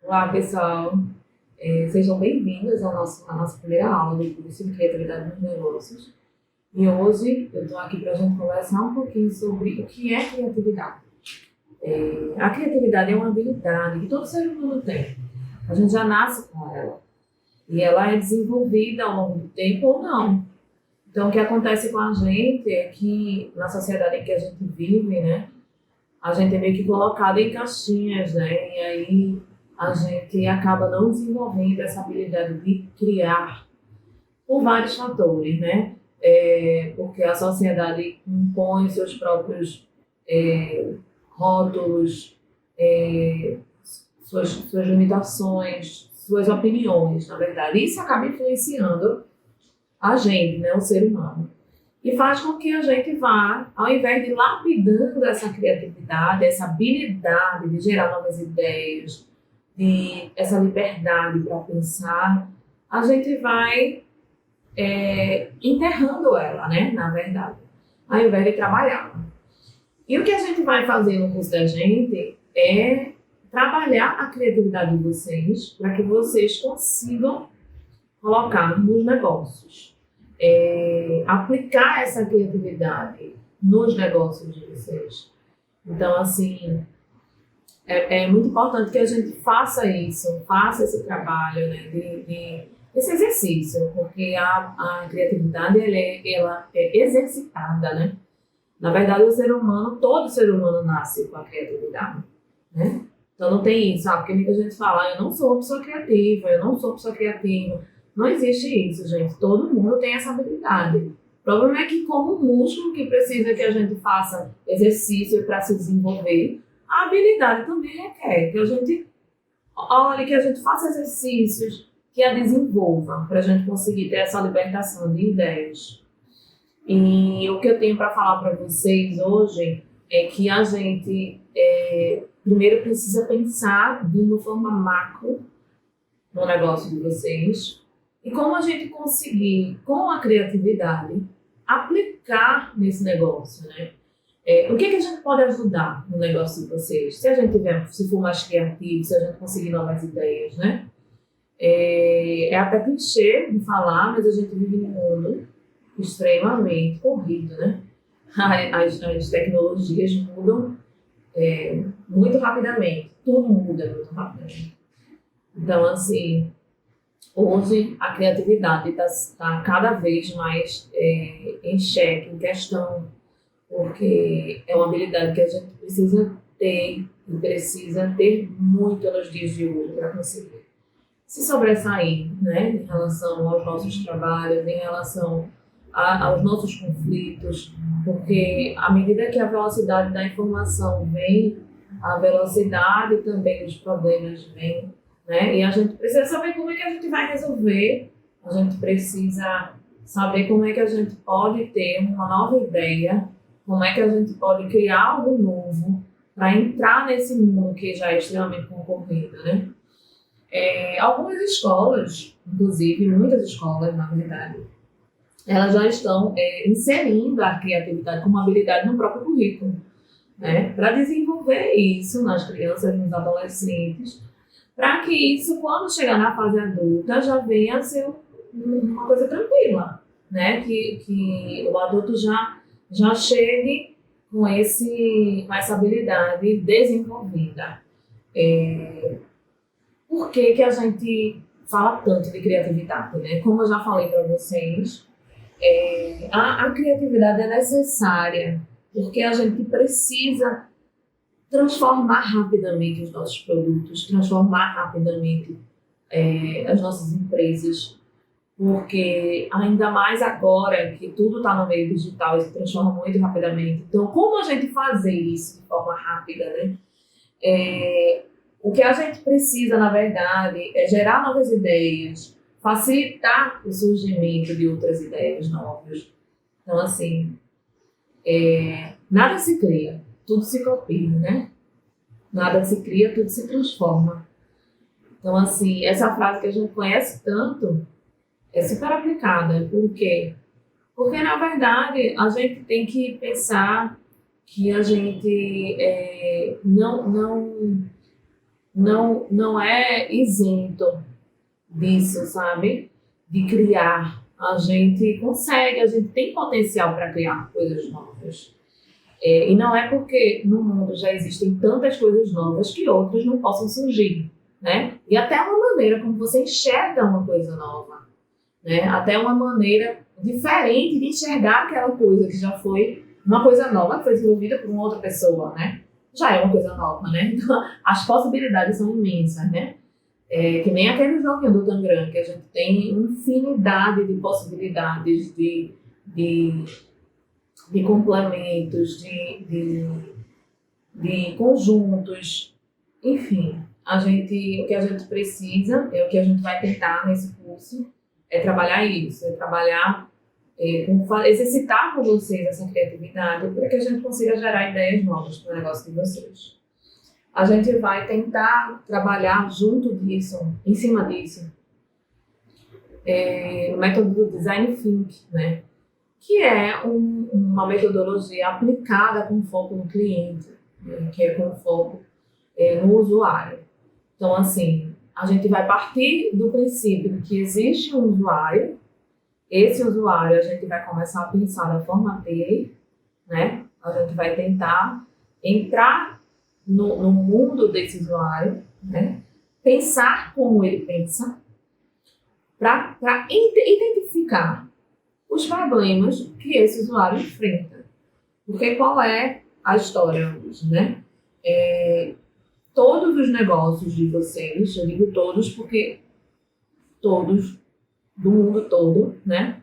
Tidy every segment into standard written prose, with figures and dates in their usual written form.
Olá, pessoal. Sejam bem-vindos à nossa primeira aula do curso de Criatividade nos Negócios. E hoje eu estou aqui para a gente conversar um pouquinho sobre o que é criatividade. A criatividade é uma habilidade que todo ser humano tem. A gente já nasce com ela. E ela é desenvolvida ao longo do tempo ou não. Então, o que acontece com a gente é que, na sociedade em que a gente vive, né, a gente é meio que colocado em caixinhas, né? E aí a gente acaba não desenvolvendo essa habilidade de criar por vários fatores, né? Porque a sociedade impõe seus próprios rótulos, suas limitações, suas opiniões, na verdade. Isso acaba influenciando a gente, né, o ser humano. E faz com que a gente vá, ao invés de lapidando essa criatividade, essa habilidade de gerar novas ideias, de essa liberdade para pensar, a gente vai enterrando ela, né, na verdade, ao invés de trabalhá-la. E o que a gente vai fazer no curso da gente é trabalhar a criatividade de vocês para que vocês consigam colocar nos negócios. Aplicar essa criatividade nos negócios de vocês. Então, assim, é muito importante que a gente faça isso, faça esse trabalho, né, esse exercício, porque a criatividade ela é exercitada, né? Na verdade, todo ser humano nasce com a criatividade, né? Então não tem isso, porque muita gente fala, eu não sou uma pessoa criativa, eu não sou uma pessoa criativa. Não existe isso, gente. Todo mundo tem essa habilidade. O problema é que, como um músculo que precisa que a gente faça exercício para se desenvolver, a habilidade também requer que a gente olhe, que a gente faça exercícios, que a desenvolva, para a gente conseguir ter essa libertação de ideias. E o que eu tenho para falar para vocês hoje é que a gente primeiro precisa pensar de uma forma macro no negócio de vocês. E como a gente conseguir, com a criatividade, aplicar nesse negócio, né? O que a gente pode ajudar no negócio de vocês? Se for mais criativo, se a gente conseguir novas ideias, né? É até clichê de falar, mas a gente vive num mundo extremamente corrido, né? As tecnologias mudam muito rapidamente. Tudo muda muito rapidamente. Então, assim, hoje, a criatividade está cada vez mais em xeque, em questão, porque é uma habilidade que a gente precisa ter e precisa ter muito nos dias de hoje para conseguir se sobressair, né, em relação aos nossos trabalhos, em relação aos nossos conflitos, porque à medida que a velocidade da informação vem, a velocidade também dos problemas vem, né? E a gente precisa saber como é que a gente vai resolver, a gente precisa saber como é que a gente pode ter uma nova ideia, como é que a gente pode criar algo novo para entrar nesse mundo que já é extremamente concorrido, né? Algumas escolas, inclusive muitas escolas, na verdade, elas já estão inserindo a criatividade como habilidade no próprio currículo, né? Para desenvolver isso nas crianças, nos adolescentes, para que isso, quando chegar na fase adulta, já venha a ser uma coisa tranquila, né? Que o adulto já chegue com essa habilidade desenvolvida. Por que a gente fala tanto de criatividade, né? Como eu já falei para vocês, a criatividade é necessária porque a gente precisa transformar rapidamente os nossos produtos, transformar rapidamente as nossas empresas, porque ainda mais agora que tudo está no meio digital e se transforma muito rapidamente. Então, como a gente fazer isso de forma rápida, né? O que a gente precisa, na verdade, é gerar novas ideias, facilitar o surgimento de outras ideias novas. Então, assim, nada se cria, tudo se copia, né? Nada se cria, tudo se transforma. Então, assim, essa frase que a gente conhece tanto é super aplicada. Por quê? Porque, na verdade, a gente tem que pensar que a gente não não é isento disso, sabe? De criar. A gente consegue, a gente tem potencial para criar coisas novas. E não é porque no mundo já existem tantas coisas novas que outras não possam surgir, né? E até uma maneira como você enxerga uma coisa nova, né? Até uma maneira diferente de enxergar aquela coisa que já foi uma coisa nova, que foi desenvolvida por uma outra pessoa, né? Já é uma coisa nova, né? Então, as possibilidades são imensas, né? Que nem aquele joguinho do Tangram, que a gente tem infinidade de possibilidades de, de complementos, de conjuntos, enfim. O que a gente precisa, o que a gente vai tentar nesse curso, é trabalhar isso, é trabalhar, exercitar com vocês essa criatividade para que a gente consiga gerar ideias novas para o negócio de vocês. A gente vai tentar trabalhar junto disso, em cima disso, o método do Design Think, né? Que é uma metodologia aplicada com foco no cliente, né? Que é com foco no usuário. Então, assim, a gente vai partir do princípio de que existe um usuário, esse usuário a gente vai começar a pensar da forma dele, né? A gente vai tentar entrar no mundo desse usuário, né? Pensar como ele pensa, para identificar os problemas que esse usuário enfrenta. Porque qual é a história hoje, né? Todos os negócios de vocês, eu digo todos porque todos, do mundo todo, né?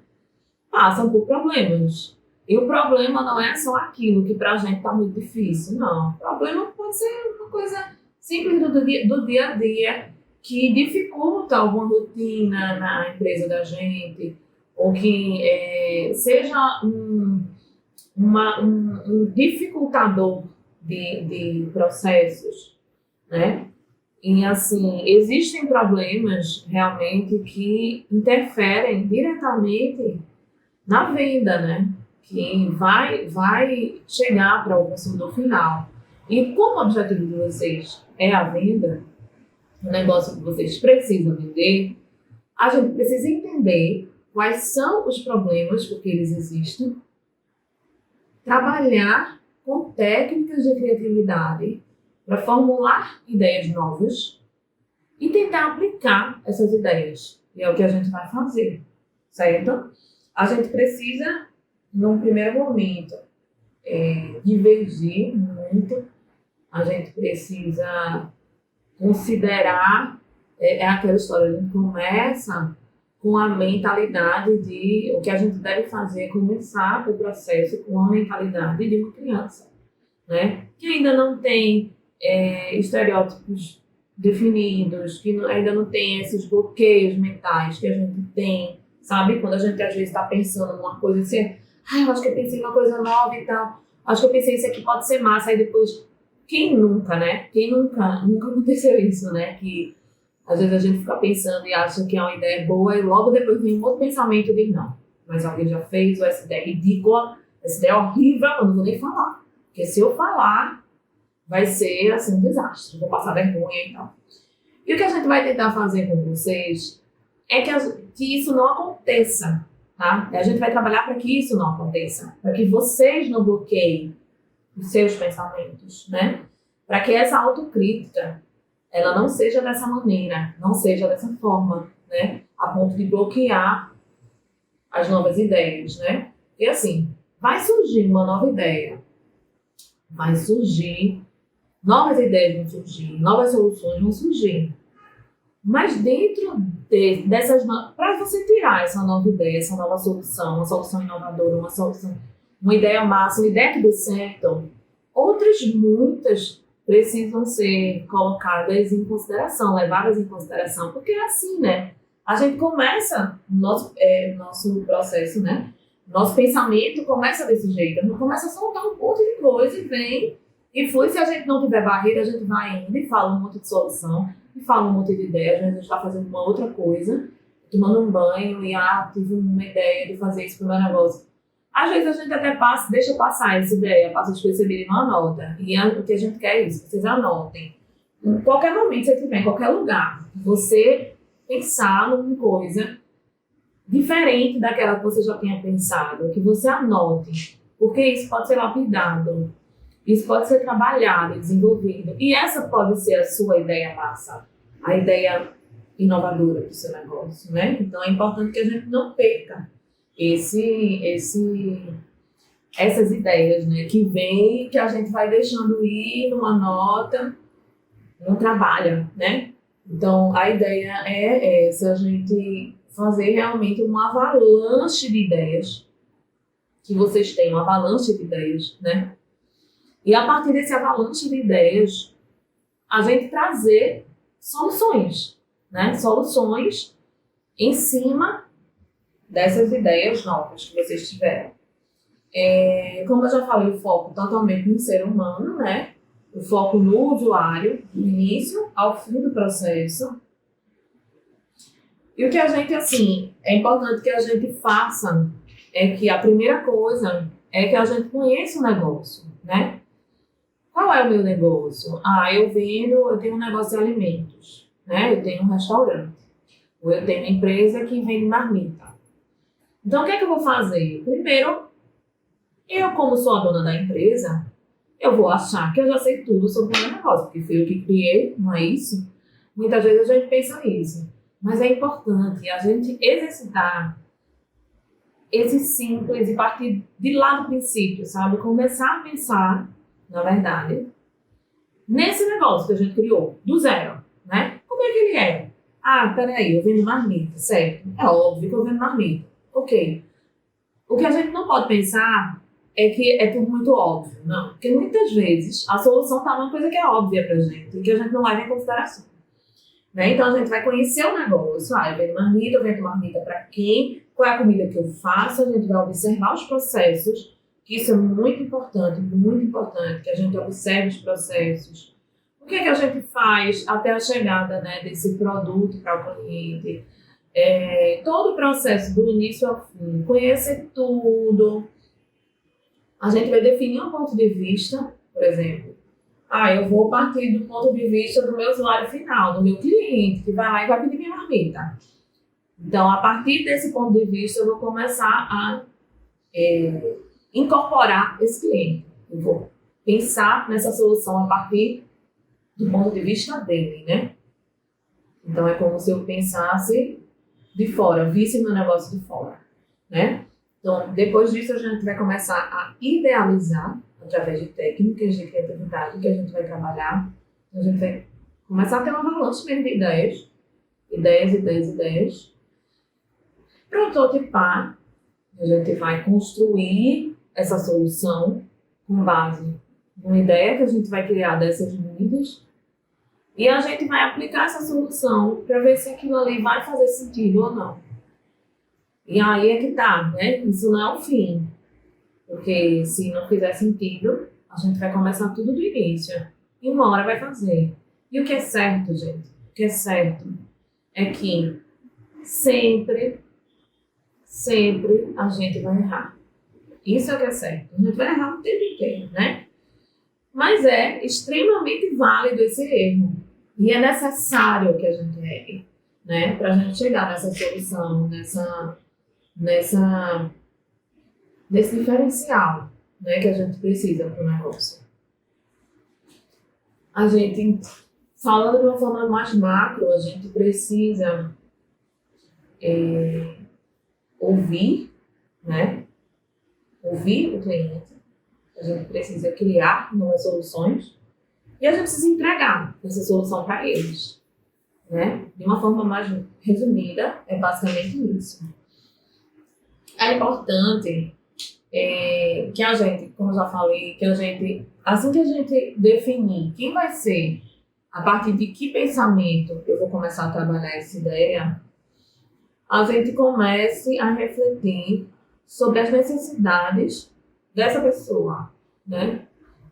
Passam por problemas. E o problema não é só aquilo que pra gente tá muito difícil, não. O problema pode ser uma coisa simples do dia a dia, que dificulta alguma rotina na empresa da gente, ou que seja um dificultador de processos, né? E, assim, existem problemas realmente que interferem diretamente na venda, né? Que vai chegar para o consumidor final. E como o objetivo de vocês é a venda, o negócio que vocês precisam vender, a gente precisa entender quais são os problemas, porque eles existem, trabalhar com técnicas de criatividade para formular ideias novas e tentar aplicar essas ideias. E é o que a gente vai fazer, certo? A gente precisa, num primeiro momento, divergir muito. A gente precisa considerar, aquela história, a gente começa com a mentalidade de o que a gente deve fazer, começar o processo com a mentalidade de uma criança, né? Que ainda não tem estereótipos definidos, que ainda não tem esses bloqueios mentais que a gente tem, sabe? Quando a gente às vezes está pensando numa coisa assim, eu acho que eu pensei em uma coisa nova e tal, acho que eu pensei isso aqui pode ser massa, aí depois, quem nunca, né? Quem nunca aconteceu isso, né? Que às vezes a gente fica pensando e acha que é uma ideia boa e logo depois vem um outro pensamento e diz, não, mas alguém já fez, ou essa ideia é ridícula, essa ideia é horrível, eu não vou nem falar. Porque se eu falar, vai ser assim um desastre, vou passar vergonha e tal. E o que a gente vai tentar fazer com vocês é que isso não aconteça, tá? A gente vai trabalhar para que isso não aconteça, para que vocês não bloqueiem os seus pensamentos, né? Para que essa autocrítica, ela não seja dessa maneira, não seja dessa forma, né? A ponto de bloquear as novas ideias, né? E assim, vai surgir uma nova ideia, vai surgir, novas ideias vão surgir, novas soluções vão surgir. Mas dentro dessas, para você tirar essa nova ideia, essa nova solução, uma solução inovadora, uma ideia massa, uma ideia que dê certo, outras muitas precisam ser colocadas em consideração, levadas em consideração, porque é assim, né? A gente começa nosso processo, né? Nosso pensamento começa desse jeito, a gente começa a soltar um monte de coisa e vem e flui. Se a gente não tiver barreira, a gente vai indo e fala um monte de solução, e fala um monte de ideia. Às vezes a gente está fazendo uma outra coisa, tomando um banho e tive uma ideia de fazer isso para o meu negócio. Às vezes a gente até deixa passar essa ideia, passa despercebida e não anota. E o que a gente quer é isso, que vocês anotem. em qualquer momento que você estiver, em qualquer lugar, você pensar numa coisa diferente daquela que você já tinha pensado, que você anote, porque isso pode ser lapidado, isso pode ser trabalhado, desenvolvido, e essa pode ser a sua ideia massa, a ideia inovadora do seu negócio, né? Então é importante que a gente não perca essas ideias, né? Que vem, que a gente vai deixando ir numa nota, não trabalha, né? Então a ideia é essa, a gente fazer realmente uma avalanche de ideias, que vocês têm uma avalanche de ideias, né? E a partir desse avalanche de ideias, a gente trazer soluções, né? Soluções em cima dessas ideias novas que vocês tiveram. Como eu já falei, o foco totalmente no ser humano, né? O foco no usuário, do início ao fim do processo. E o que a gente, assim, é importante que a gente faça é que a primeira coisa é que a gente conheça o negócio, né? Qual é o meu negócio? Eu tenho um negócio de alimentos, né? Eu tenho um restaurante. Ou eu tenho uma empresa que vende marmita. Então, o que é que eu vou fazer? Primeiro, eu, como sou a dona da empresa, eu vou achar que eu já sei tudo sobre o meu negócio, porque fui eu que criei, não é isso? Muitas vezes a gente pensa nisso. Mas é importante a gente exercitar esse simples e partir de lá do princípio, sabe? Começar a pensar, na verdade, nesse negócio que a gente criou, do zero, né? Como é que ele é? Peraí, eu vendo marmita, certo? É óbvio que eu vendo marmita. Ok. O que a gente não pode pensar é que é tudo muito óbvio, não. Porque muitas vezes a solução está numa coisa que é óbvia pra gente, e que a gente não leva em consideração. Né? Então a gente vai conhecer o negócio. Eu vendo marmita para quem? Qual é a comida que eu faço? A gente vai observar os processos, que isso é muito importante, que a gente observe os processos. O que é que a gente faz até a chegada, né, desse produto para o cliente? Todo o processo do início ao fim, conhecer tudo. A gente vai definir um ponto de vista, por exemplo. Eu vou partir do ponto de vista do meu usuário final, do meu cliente, que vai lá e vai pedir minha marmita. Então, a partir desse ponto de vista, eu vou começar a incorporar esse cliente. Eu vou pensar nessa solução a partir do ponto de vista dele, né? Então, é como se eu pensasse de fora, visse meu negócio de fora, né? Então, depois disso, a gente vai começar a idealizar através de técnicas de criatividade que a gente vai trabalhar. A gente vai começar a ter uma avalanche mesmo de ideias. Prototipar, a gente vai construir essa solução com base numa ideia que a gente vai criar dessas muitas, e a gente vai aplicar essa solução para ver se aquilo ali vai fazer sentido ou não. E aí é que tá, né? Isso não é o fim. Porque se não fizer sentido, a gente vai começar tudo do início. E uma hora vai fazer. E o que é certo, gente? O que é certo é que sempre a gente vai errar. Isso é o que é certo. A gente vai errar o tempo inteiro, né? Mas é extremamente válido esse erro. E é necessário que a gente erre, né? Para a gente chegar nessa solução, nesse diferencial, né, que a gente precisa para o negócio. A gente, falando de uma forma mais macro, a gente precisa ouvir, né? Ouvir o cliente. A gente precisa criar novas soluções e a gente precisa entregar essa solução para eles, né? De uma forma mais resumida, é basicamente isso. É importante que a gente, como eu já falei, assim que a gente definir quem vai ser, a partir de que pensamento eu vou começar a trabalhar essa ideia, a gente comece a refletir sobre as necessidades dessa pessoa, né?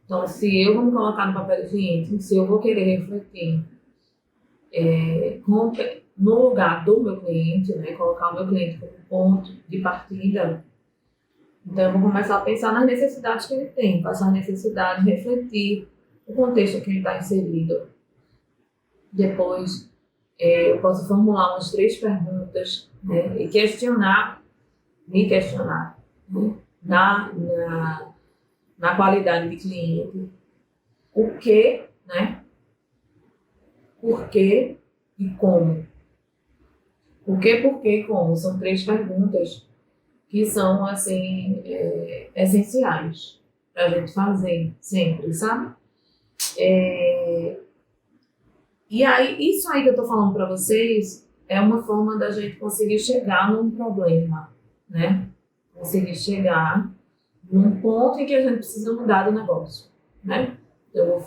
Então, se eu vou me colocar no papel do cliente, se eu vou querer refletir no lugar do meu cliente, né? Colocar o meu cliente como ponto de partida, então eu vou começar a pensar nas necessidades que ele tem, passar as necessidades, refletir o contexto que ele está inserido, Depois, eu posso formular umas 3 perguntas, né? E me questionar, né? Na qualidade de cliente. O que, né? Por quê e como. O que, por quê e como. São 3 perguntas que são, assim, essenciais para a gente fazer sempre, sabe? E aí, isso aí que eu tô falando para vocês é uma forma da gente conseguir chegar num problema, né? Conseguir chegar num ponto em que a gente precisa mudar do negócio, né? Eu vou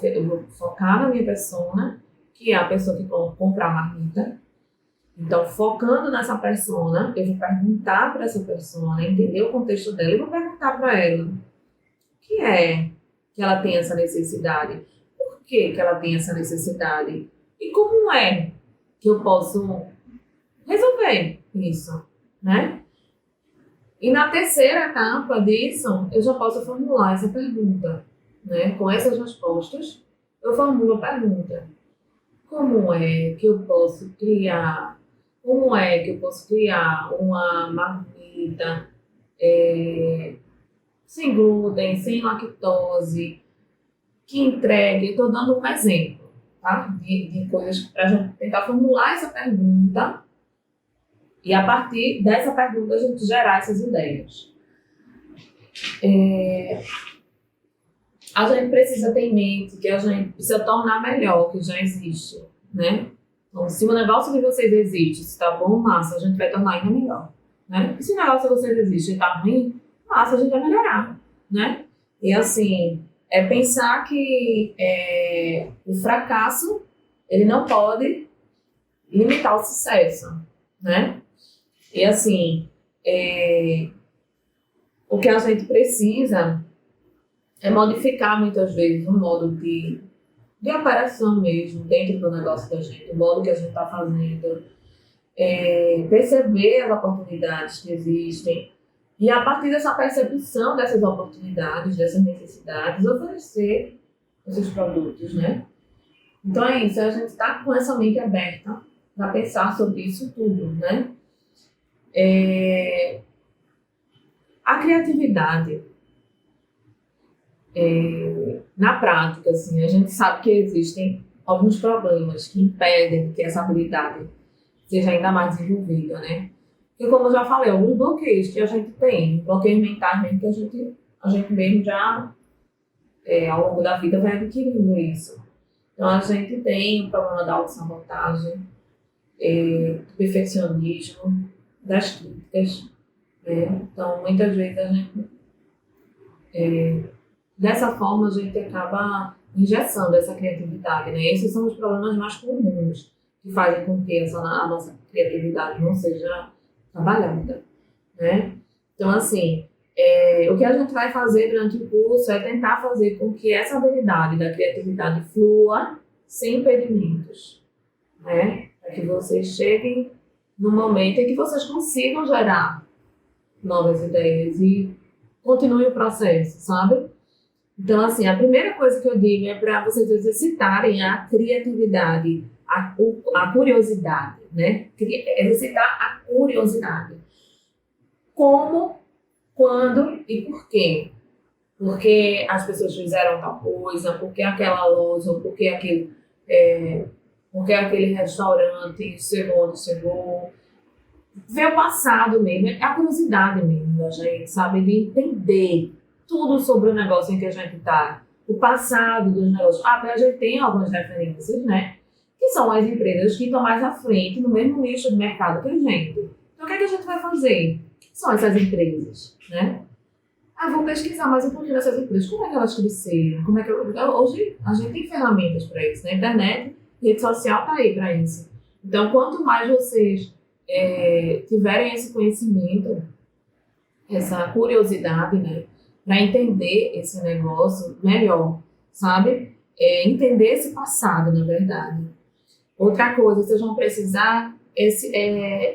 focar na minha persona, que é a pessoa que compra a marmita. Então, focando nessa persona, eu vou perguntar para essa persona, entender o contexto dela e vou perguntar para ela o que é que ela tem essa necessidade, por que que ela tem essa necessidade e como é que eu posso resolver isso, né? E na terceira etapa disso, eu já posso formular essa pergunta, né? Com essas respostas, eu formulo a pergunta: como é que eu posso criar? Como é que eu posso criar uma marmita sem glúten, sem lactose, que entregue? Estou dando um exemplo, tá? De coisas para a gente tentar formular essa pergunta e a partir dessa pergunta a gente gerar essas ideias. A gente precisa ter em mente que a gente precisa tornar melhor o que já existe, né? Então, se o negócio de vocês existe, se tá bom, massa, a gente vai tornar ainda melhor, né? E se o negócio de vocês existe e tá ruim, massa, a gente vai melhorar, né? E assim, é pensar que o fracasso, ele não pode limitar o sucesso, né? E assim, o que a gente precisa é modificar muitas vezes o modo de operação mesmo, dentro do negócio da gente, o modo que a gente está fazendo, perceber as oportunidades que existem e, a partir dessa percepção dessas oportunidades, dessas necessidades, oferecer esses produtos, né? Então é isso, a gente está com essa mente aberta para pensar sobre isso tudo, né? A criatividade, na prática, assim, a gente sabe que existem alguns problemas que impedem que essa habilidade seja ainda mais desenvolvida, né? Porque, como eu já falei, alguns bloqueios que a gente tem, bloqueios mentais mesmo que a gente mesmo já, ao longo da vida, vai adquirindo isso. Então, a gente tem o problema da autossabotagem, do perfeccionismo, das críticas, né? Então, muitas vezes a gente, dessa forma, a gente acaba engessando essa criatividade, né? Esses são os problemas mais comuns que fazem com que a nossa criatividade não seja trabalhada, né? Então, assim, o que a gente vai fazer durante o curso é tentar fazer com que essa habilidade da criatividade flua sem impedimentos, né? Para que vocês cheguem no momento em que vocês consigam gerar novas ideias e continue o processo, sabe? Então, assim, a primeira coisa que eu digo é para vocês exercitarem a criatividade, a curiosidade, né? Exercitar a curiosidade. Como, quando e por quê? Porque as pessoas fizeram tal coisa, porque aquela loja, porque aquele restaurante chegou onde chegou. Ver o passado mesmo, é a curiosidade mesmo da gente, sabe? De entender tudo sobre o negócio em que a gente está, o passado dos negócios. A gente tem algumas referências, né? Que são as empresas que estão mais à frente no mesmo nicho de mercado que a gente. Então, o que é que a gente vai fazer? São essas empresas, né? Vou pesquisar mais um pouquinho dessas empresas. Como é que elas cresceram? Hoje, a gente tem ferramentas para isso, né? Internet, rede social está aí para isso. Então, quanto mais vocês tiverem esse conhecimento, essa curiosidade, né? Para entender esse negócio melhor, sabe? Entender esse passado, na verdade. Outra coisa, vocês vão precisar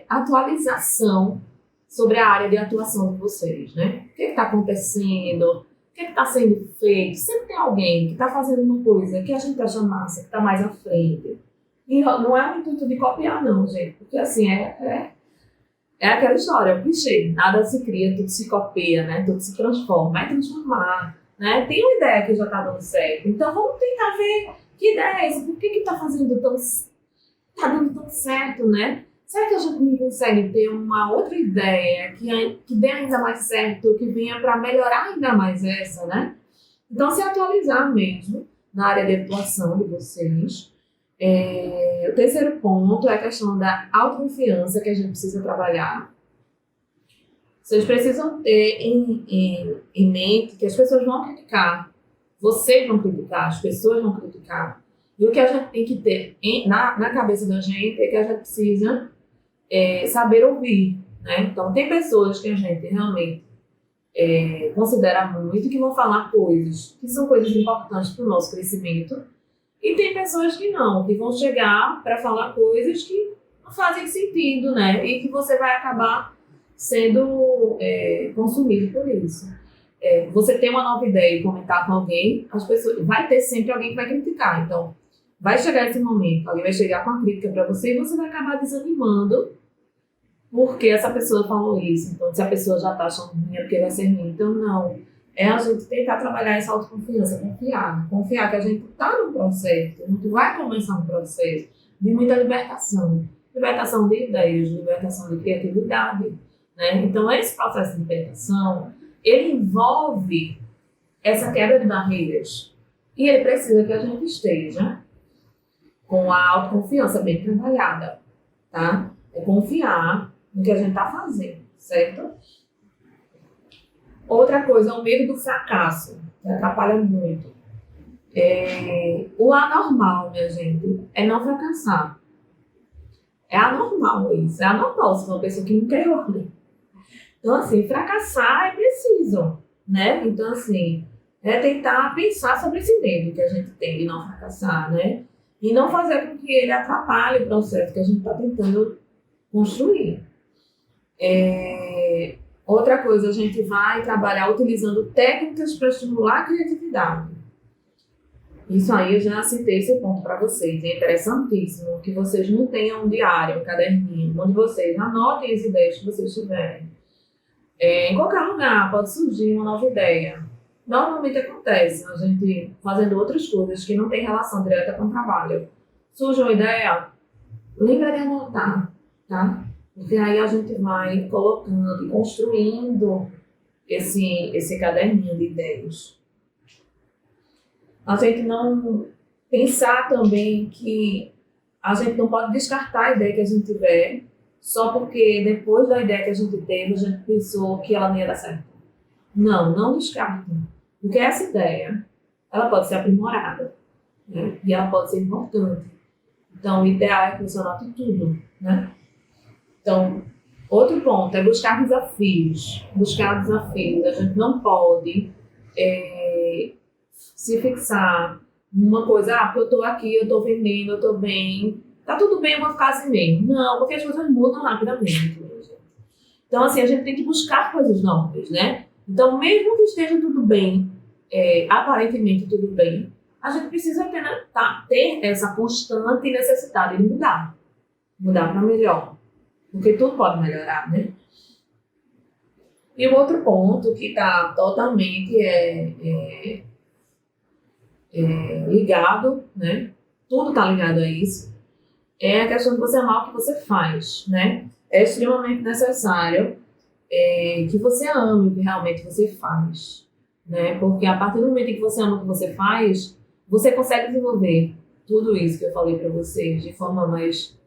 atualização sobre a área de atuação de vocês, né? O que está acontecendo? O que está sendo feito? Sempre tem alguém que está fazendo uma coisa que a gente acha massa, que está mais à frente. E não é o intuito de copiar, não, gente. Porque, assim, é aquela história, é o clichê. Nada se cria, tudo se copia, né? Tudo se transforma. Vai transformar, né? Tem uma ideia que já está dando certo. Então, vamos tentar ver que ideia é essa. Por que está fazendo tá dando tão certo, né? Será que a gente não consegue ter uma outra ideia que dê ainda mais certo, que venha para melhorar ainda mais essa, né? Então, se atualizar mesmo na área de atuação de vocês. O terceiro ponto é a questão da autoconfiança que a gente precisa trabalhar. Vocês precisam ter em mente que as pessoas vão criticar, vocês vão criticar, as pessoas vão criticar. E o que a gente tem que ter na cabeça da gente é que a gente precisa saber ouvir, né? Então, tem pessoas que a gente realmente considera muito que vão falar coisas que são coisas importantes para o nosso crescimento. E tem pessoas que não, que vão chegar para falar coisas que não fazem sentido, né? E que você vai acabar sendo consumido por isso. Você tem uma nova ideia e comentar com alguém, as pessoas, vai ter sempre alguém que vai criticar. Então, vai chegar esse momento, alguém vai chegar com a crítica para você e você vai acabar desanimando porque essa pessoa falou isso. Então, se a pessoa já está achando ruim, é porque vai ser ruim. Então, não. É a gente tentar trabalhar essa autoconfiança, confiar que a gente está no processo, a gente vai começar um processo de muita libertação de ideias, libertação de criatividade, né? Então, esse processo de libertação, ele envolve essa quebra de barreiras e ele precisa que a gente esteja com a autoconfiança bem trabalhada, tá? É confiar no que a gente está fazendo, certo? Outra coisa é o medo do fracasso, que atrapalha muito. O anormal, minha gente, é não fracassar. É anormal isso, é anormal se uma pessoa que não quer ordem. Então, assim, fracassar é preciso, né? Então, assim, é tentar pensar sobre esse medo que a gente tem de não fracassar, né? E não fazer com que ele atrapalhe o processo que a gente está tentando construir. Outra coisa, a gente vai trabalhar utilizando técnicas para estimular a criatividade. Isso aí eu já citei esse ponto para vocês. É interessantíssimo que vocês não tenham um diário, um caderninho, onde vocês anotem as ideias que vocês tiverem. Em qualquer lugar pode surgir uma nova ideia. Normalmente acontece, a gente fazendo outras coisas que não tem relação direta com o trabalho. Surge uma ideia, lembra de anotar, tá? Porque aí a gente vai colocando e construindo esse caderninho de ideias. A gente não pensar também que a gente não pode descartar a ideia que a gente tiver só porque depois da ideia que a gente teve, a gente pensou que ela não ia dar certo. Não descarta. Porque essa ideia, ela pode ser aprimorada, né? E ela pode ser importante. Então, o ideal é que você anote tudo, né? Então, outro ponto é buscar desafios. Buscar desafios. A gente não pode se fixar numa coisa, porque eu estou aqui, eu estou vendendo, eu estou bem, tá tudo bem, eu vou ficar assim mesmo. Não, porque as coisas mudam rapidamente. Então, assim, a gente tem que buscar coisas novas, né? Então, mesmo que esteja tudo bem, aparentemente tudo bem, a gente precisa ter essa constante necessidade de mudar para melhor. Porque tudo pode melhorar, né? E o outro ponto que está totalmente ligado, né? Tudo está ligado a isso. É a questão de você amar o que você faz, né? É extremamente necessário que você ame o que realmente você faz, né? Porque a partir do momento em que você ama o que você faz, você consegue desenvolver tudo isso que eu falei para vocês de forma mais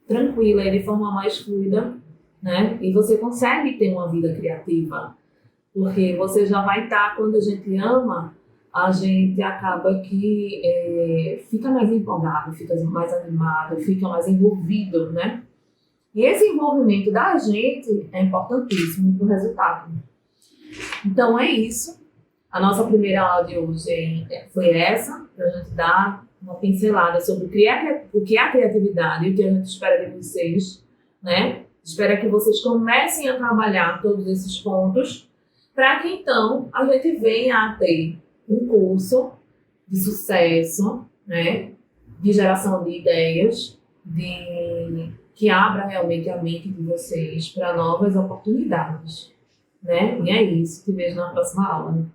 tranquila e de forma mais fluida, né? E você consegue ter uma vida criativa, porque você já vai estar, quando a gente ama, a gente acaba que fica mais empolgado, fica mais animado, fica mais envolvido, né? E esse envolvimento da gente é importantíssimo para o resultado. Então é isso. A nossa primeira aula de hoje foi essa, para a gente dar uma pincelada sobre o que é a criatividade e o que a gente espera de vocês, né? Espera que vocês comecem a trabalhar todos esses pontos para que então a gente venha a ter um curso de sucesso, né? de geração de ideias, que abra realmente a mente de vocês para novas oportunidades, né? E é isso. Te vejo na próxima aula.